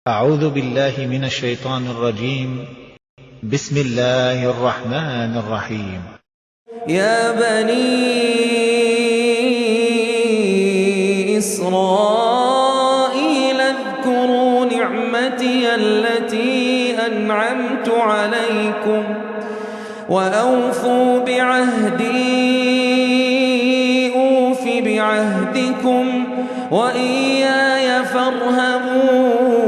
أعوذ بالله من الشيطان الرجيم. بسم الله الرحمن الرحيم. يا بني إسرائيل اذكروا نعمتي التي أنعمت عليكم وأوفوا بعهدي أوف بعهدكم وإياي فارهبون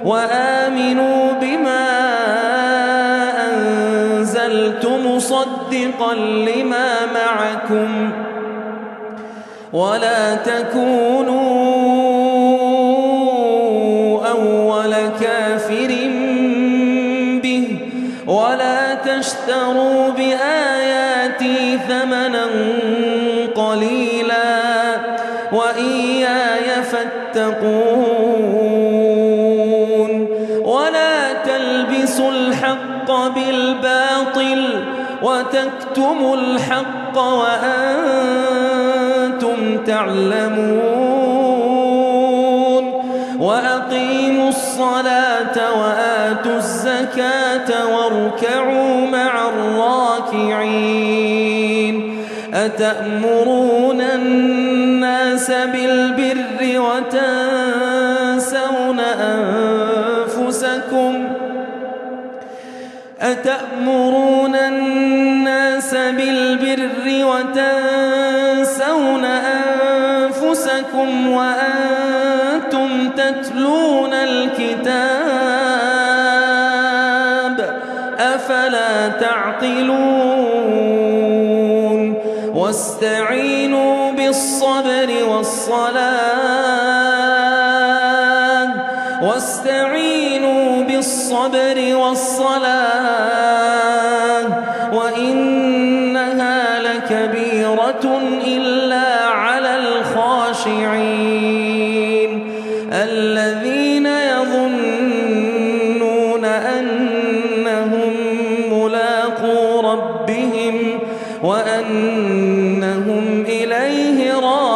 وآمنوا بما أنزلت مصدقا لما معكم ولا تكونوا أول كافر به ولا تشتروا بآياتي ثمنا قليلا وإياي فاتقون ولا تلبسوا الحق بالباطل وتكتموا الحق وأنتم تعلمون وأقيموا الصلاة وآتوا الزكاة واركعوا مع الراكعين أتأمرون الناس بالبر وتنسون أنفسكم وأنتم تتلون الكتاب أفلا تعقلون واستعينوا بالصبر والصلاة وإنها لكبيرة إلا على الخاشعين الذين يظنون أنهم ملاقو ربهم وأنهم إليه راجعون.